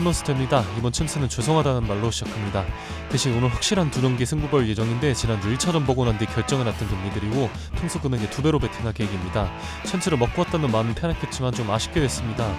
쿤노스트입니다. 이번 챔스는 죄송하다는 말로 시작합니다. 대신 오늘 확실한 두 경기 승부 볼 예정인데 지난주 1차전 보고 난 뒤 결정을 났던 경기들이고 평소 금액의 2배로 베팅할 계획입니다. 챔스를 먹고 왔다는 마음은 편했겠지만 좀 아쉽게 됐습니다.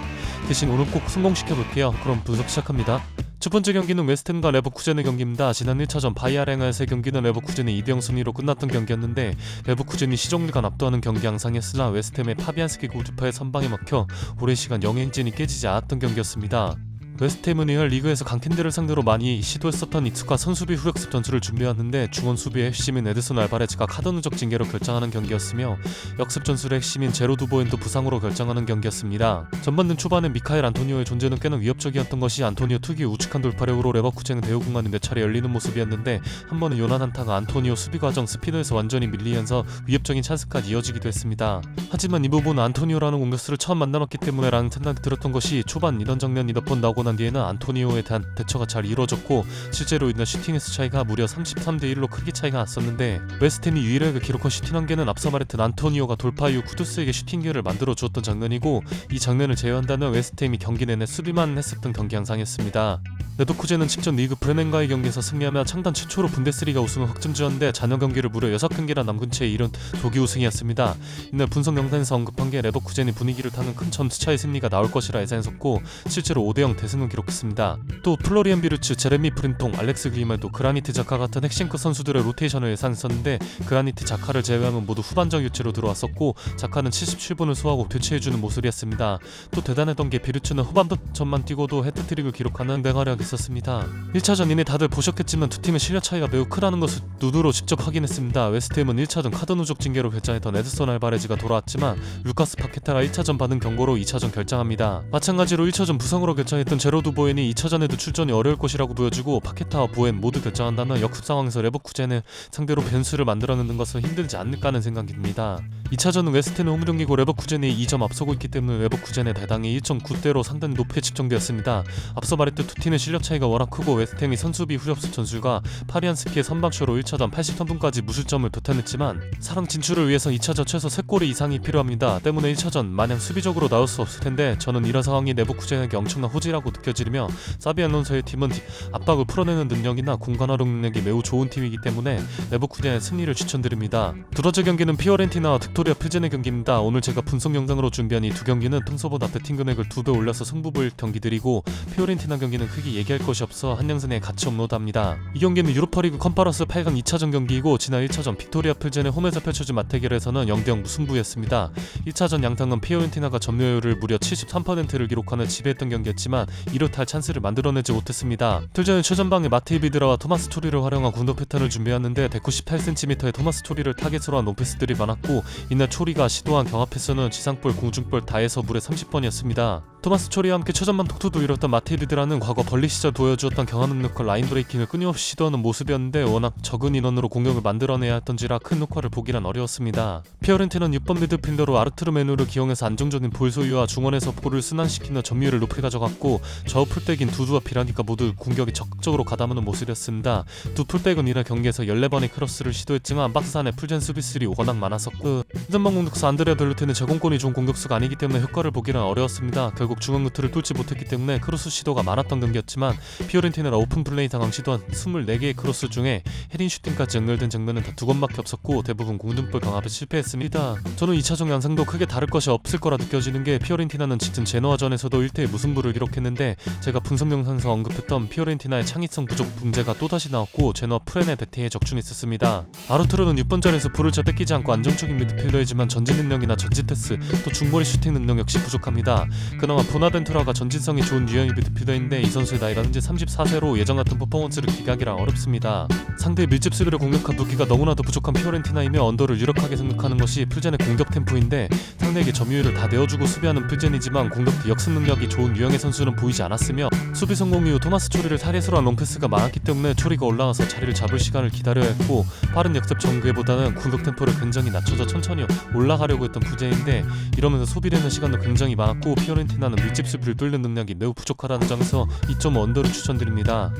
대신 오늘 꼭 성공시켜볼게요. 그럼 분석 시작합니다. 첫 번째 경기는 웨스트햄과 레버쿠젠의 경기입니다. 지난 1차전 바이아랭에서의 경기는 레버쿠젠의 2대0 승리로 끝났던 경기였는데 레버쿠젠이 시종일관 압도하는 경기 양상이었으나 웨스트햄의 파비안스키 골키퍼의 선방에 막혀 오랜 시간 영행진이 깨지지 않았던 경기였습니다. 웨스트햄은 이날 리그에서 강팀들을 상대로 많이 시도했었던 익숙한 선수비 후역습 전술을 준비하는데 중원 수비의 핵심인 에드슨 알바레즈가 카드 누적 징계로 결정하는 경기였으며 역습 전술의 핵심인 제로 두보엔도 부상으로 결정하는 경기였습니다. 전반전 초반에 미카엘 안토니오의 존재는 꽤나 위협적이었던 것이 안토니오 특유의 우측한 돌파력으로 레버쿠젠은 대우 공간이 몇 차례 열리는 모습이었는데 한 번은 요나탄타가 안토니오 수비 과정 스피드에서 완전히 밀리면서 위협적인 찬스까지 이어지기도 했습니다. 하지만 이 부분은 안토니오라는 공격수를 처음 만나봤기 때문에 라는 생각이 들었던 것이 초반 이런 장면이 몇 번 나오고 난 뒤에는 안토니오에 대한 대처가 잘 이루어졌고 실제로 이날 슈팅 횟수 차이가 무려 33대1로 크게 차이가 났었는데 웨스트햄이 유일하게 기록한 슈팅 한 개는 앞서 말했던 안토니오가 돌파 이후 쿠두스에게 슈팅 기회를 만들어 주었던 장면이고 이 장면을 제외한다면 웨스트햄이 경기 내내 수비만 했었던 경기 양상이었습니다. 레버쿠젠은 직전 리그 브레멘과의 경기에서 승리하며 창단 최초로 분데스리가 우승을 확정지었는데 잔여 경기를 무려 6경기나 남은 채 이룬 조기 우승이었습니다. 이날 분석 영상에서 언급한 게 레버쿠젠이 분위기를 타는 큰 점수차의 승리가 나올 것이라 예상했었고 실제로 5대0 대승을 기록했습니다. 또 플로리안 비르츠, 제레미 프린통, 알렉스 그리말도, 그라니트 자카 같은 핵심급 선수들의 로테이션을 예상했었는데 그라니트 자카를 제외하면 모두 후반적 유체로 들어왔었고 자카는 77분을 소화하고 교체해주는 모습이었습니다. 또 대단했던 게 비르츠는 후반전만 뛰고도 해트트릭을 기록하는 맹활약이 있었습니다. 1차전 이내 다들 보셨겠지만 두 팀의 실력 차이가 매우 크다는 것을 눈으로 직접 확인했습니다. 웨스트햄은 1차전 카드 누적 징계로 결정했던 에드슨 알바레즈가 돌아왔지만 루카스 파케타가 1차전 받은 경고로 2차전 결정합니다. 마찬가지로 1차전 부상으로 결정했던 제로 두보엔이 2차전에도 출전이 어려울 것이라고 보여지고 파케타와 보엔 모두 결정한다면 역습 상황에서 레버쿠젠을 상대로 변수를 만들어내는 것은 힘들지 않을까 하는 생각이 듭니다. 2차전은 웨스트햄의 홈경기고 레버쿠젠이 2점 앞서고 있기 때문에 레버쿠젠의 대당이 1.9대로 상당히 높게 측정되었습니다. 앞서 말했던 두 팀의 실력 차이가 워낙 크고 웨스트햄이 선수비 후협습 전술과 파리안스키의 선방쇼로 1차전 83분까지 무실점을 도탄했지만 사랑 진출을 위해서 2차전 최소 3골 이상이 필요합니다. 때문에 1차전 마냥 수비적으로 나올 수 없을 텐데 저는 이런 상황이 레버쿠젠에게 엄청난 호재라고 느껴지며 사비 알론소의 팀은 압박을 풀어내는 능력이나 공간 활용 능력이 매우 좋은 팀이기 때문에 레버쿠젠의 승리를 추천드립니다. 두 번째 경기는 피오렌티나와 빅토리아 필젠의 경기입니다. 오늘 제가 분석 영상으로 준비한 이 두 경기는 평소보다 베팅 금액을 2배 올려서 승부 볼 경기들이고 피오렌티나 경기는 크게 얘기할 것이 없어 한영상에 같이 업로드합니다. 이 경기는 유로파리그 컨퍼런스 8강 2차전 경기이고 지난 1차전 빅토리아 필젠의 홈에서 펼쳐진 맞대결에서는 0대0 무승부였습니다. 1차전 양상은 피오렌티나가 점유율을 무려 73%를 기록하는 지배했던 경기였지만 이렇다 찬스를 만들어내지 못했습니다. 필젠은 최전방에 마테이 비드라와 토마스 초리를 활용한 공격 패턴을 준비했는데 198cm의 토마스 초리를 타겟으로 한 롱패스들이 많았고 이날 초리가 시도한 경합 패스는 지상볼, 공중볼 다 해서 무려 30번이었습니다. 토마스 초리와 함께 최전방 톡투도 이뤘던 마테이 비드라는 과거 벌리 시절 보여주었던 경합 능력과 라인 브레이킹을 끊임없이 시도하는 모습이었는데 워낙 적은 인원으로 공격을 만들어내야 했던지라 큰 효과를 보기란 어려웠습니다. 피오렌티나는 6번 미드필더로 아르투르 메누를 기용해서 안정적인 볼 소유와 중원에서 볼을 순환시키며 점유율을 높이 가져갔고 좌우 풀백인 두두와 비라니까 모두 공격에 적극적으로 가담하는 모습이었습니다. 두 풀백은 이날 경기에서 14번의 크로스를 시도했지만 박스 안에 풀젠 수비수들이 워낙 많았었고 전방 공격수 안드레아 벨루테는 제공권이 좋은 공격수가 아니기 때문에 효과를 보기란 어려웠습니다. 결국 중앙 루트를 뚫지 못했기 때문에 크로스 시도가 많았던 경기였지만 피오렌티나가 오픈 플레이 상황 시도한 24개의 크로스 중에 헤딩 슈팅까지 연결된 장면은 다 2번밖에 없었고 대부분 공중볼 강압에 실패했습니다. 저는 2차전 양상도 크게 다를 것이 없을 거라 느껴지는 게 피오렌티나는 짙은 제노아전에서도 1대1 무승부를 기록했는데 제가 분석 영상에서 언급했던 피오렌티나의 창의성 부족 문제가 또다시 나왔고 제노아 프렌의 배팅에 적중했었습니다. 아르투르는 6번 자리에서 볼을 잘 뺏기지 않고 안정적인 미드필더이지만 전진 능력이나 전진 패스 또 중거리 슈팅 능력 역시 부족합니다. 그나마 보나벤투라가 전진성이 좋은 유형의 미드필더인데 이 선수의 나이가 현재 34세로 예전 같은 퍼포먼스를 기대하기란 어렵습니다. 상대의 밀집 수비를 공격한 무기가 너무나도 부족한 피오렌티나이며 언더를 유력하게 생각하는 것이 필젠의 공격 템포인데 상대에게 점유율을 다 내어주고 수비하는 필젠이지만 공격 뒤 역습 능력이 좋은 유형의 선수는 보이지 않았으며 수비 성공 이후 토마스 초리를 타겟으로 한 롱패스가 많았기 때문에 초리가 올라와서 자리를 잡을 시간을 기다려야 했고 빠른 역습 전개보다는 공격 템포를 굉장히 낮춰서 천천히 올라가려고 했던 부재인데 이러면서 소비되는 시간도 굉장히 많았고 피오렌티나는 밀집 수비를 뚫는 능력이 매우 부족하다는 점에서 2.5 언더를 추천드립니다.